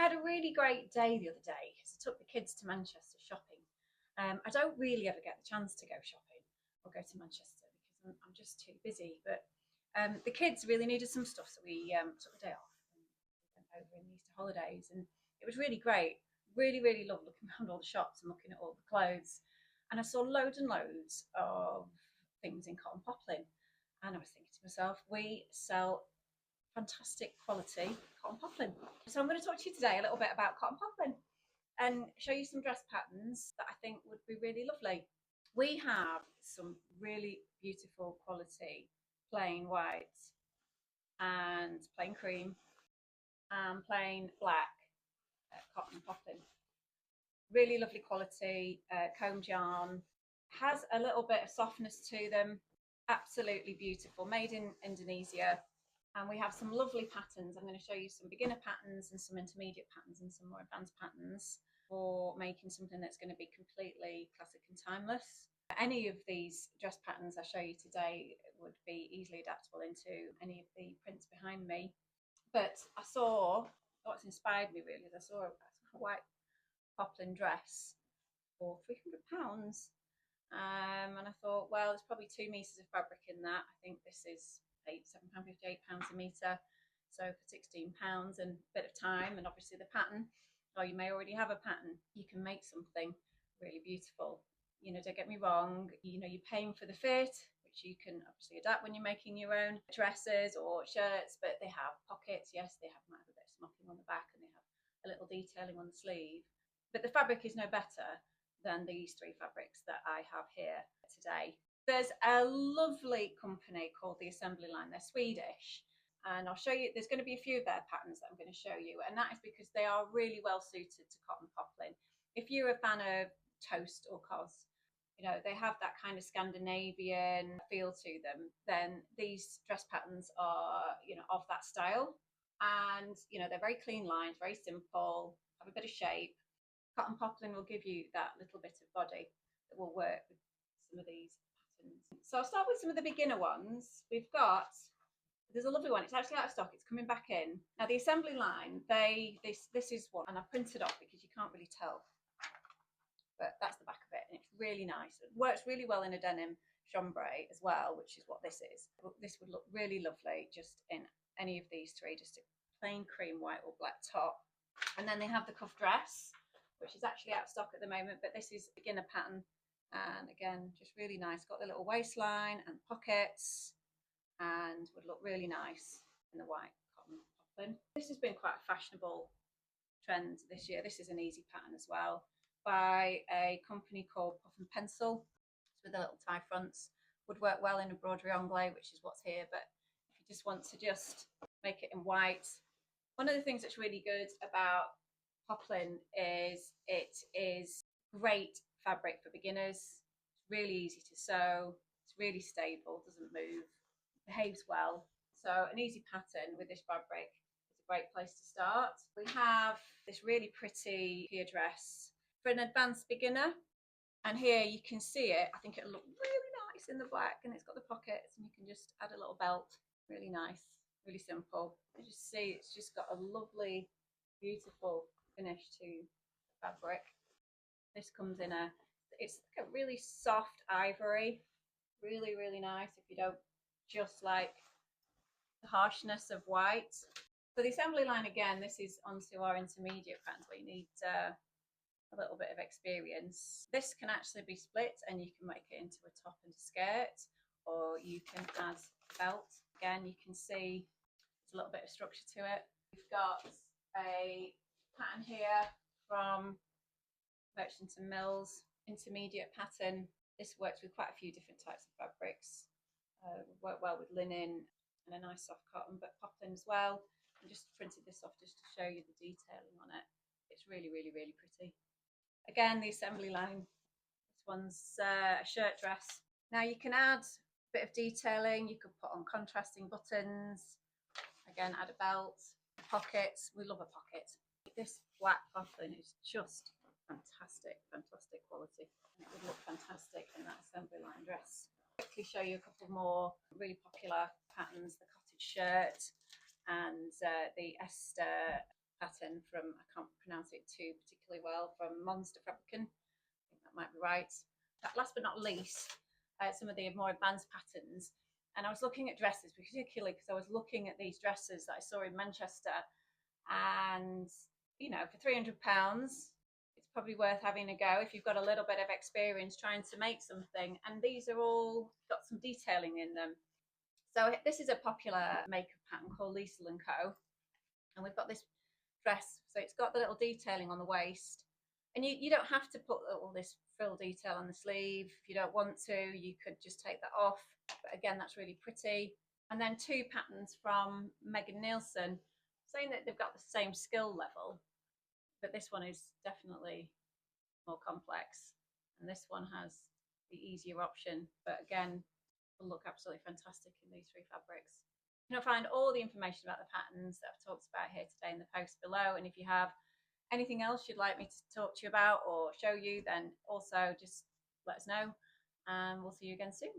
had a really great day the other day. So I took the kids to Manchester shopping. I don't really ever get the chance to go shopping or go to Manchester because I'm just too busy. But the kids really needed some stuff, so we took the day off and went over in the Easter holidays, and it was really great. Really, really loved looking around all the shops and looking at all the clothes. And I saw loads and loads of things in cotton poplin, and I was thinking to myself, we sell fantastic quality cotton poplin. So I'm going to talk to you today a little bit about cotton poplin and show you some dress patterns that I think would be really lovely. We have some really beautiful quality plain white and plain cream and plain black cotton poplin. Really lovely quality, combed yarn, has a little bit of softness to them, absolutely beautiful, made in Indonesia. And we have some lovely patterns. I'm going to show you some beginner patterns and some intermediate patterns and some more advanced patterns for making something that's going to be completely classic and timeless. Any of these dress patterns I show you today would be easily adaptable into any of the prints behind me. But I saw, what's inspired me really is I saw a white poplin dress for £300. And I thought, well, there's probably 2 meters of fabric in that. I think this is £7.58 a metre, so for £16 and a bit of time and obviously the pattern, or you may already have a pattern, you can make something really beautiful. You know, don't get me wrong, you know, you're paying for the fit, which you can obviously adapt when you're making your own dresses or shirts, but they have pockets. Yes, they might have a bit of smocking on the back and they have a little detailing on the sleeve, but the fabric is no better than these 3 fabrics that I have here today. There's a lovely company called the Assembly Line. They're Swedish, and I'll show you, there's going to be a few of their patterns that I'm going to show you, and that is because they are really well suited to cotton poplin. If you're a fan of toast or cos, you know, they have that kind of Scandinavian feel to them, then these dress patterns are, you know, of that style. And, you know, they're very clean lines, very simple, have a bit of shape. Cotton poplin will give you that little bit of body that will work with some of these patterns. So I'll start with some of the beginner ones. There's a lovely one. It's actually out of stock. It's coming back in. Now the Assembly Line, this is one, and I printed off because you can't really tell, but that's the back of it, and it's really nice. It works really well in a denim chambray as well, which is what this is. This would look really lovely just in any of these 3, just a plain cream white or black top. And then they have the cuff dress, which is actually out of stock at the moment, but this is a beginner pattern, and again, just really nice. Got the little waistline and pockets, and would look really nice in the white cotton poplin. This has been quite a fashionable trend this year. This is an easy pattern as well, by a company called Puff and Pencil. It's with the little tie fronts. Would work well in a broderie anglais, which is what's here, but if you just want to just make it in white. One of the things that's really good about poplin is it is great fabric for beginners. It's really easy to sew, it's really stable, doesn't move, behaves well. So an easy pattern with this fabric is a great place to start. We have this really pretty here dress for an advanced beginner, and here you can see it. I think it'll look really nice in the black, and it's got the pockets, and you can just add a little belt. Really nice, really simple. You just see it's just got a lovely, beautiful finish to the fabric. This comes in it's like a really soft ivory, really, really nice if you don't just like the harshness of white. For the Assembly Line, again, this is onto our intermediate patterns where you need a little bit of experience. This can actually be split and you can make it into a top and a skirt, or you can add a belt. Again, you can see there's a little bit of structure to it. We've got a pattern here from Merchants and Mills, intermediate pattern. This works with quite a few different types of fabrics. Work well with linen and a nice soft cotton, but poplin as well. I just printed this off just to show you the detailing on it. It's really, really, really pretty. Again, the Assembly Line. This one's a shirt dress. Now you can add a bit of detailing. You could put on contrasting buttons. Again, add a belt, pockets. We love a pocket. This black poplin is just fantastic, fantastic quality. And it would look fantastic in that Assembly Line dress. Quickly show you a couple more really popular patterns: the cottage shirt and the Esther pattern from, I can't pronounce it too particularly well, from Monster Fabricant. I think that might be right. Last but not least, some of the more advanced patterns. And I was looking at dresses, particularly because I was looking at these dresses that I saw in Manchester. And, you know, for £300, it's probably worth having a go if you've got a little bit of experience trying to make something. And these are all got some detailing in them. So this is a popular makeup pattern called Liesl & Co. And we've got this dress. So it's got the little detailing on the waist. And you don't have to put all this frill detail on the sleeve. If you don't want to, you could just take that off. But again, that's really pretty. And then two patterns from Megan Nielsen, saying that they've got the same skill level, but this one is definitely more complex. And this one has the easier option, but again, will look absolutely fantastic in these three fabrics. You'll find all the information about the patterns that I've talked about here today in the post below. And if you have anything else you'd like me to talk to you about or show you, then also just let us know, and we'll see you again soon.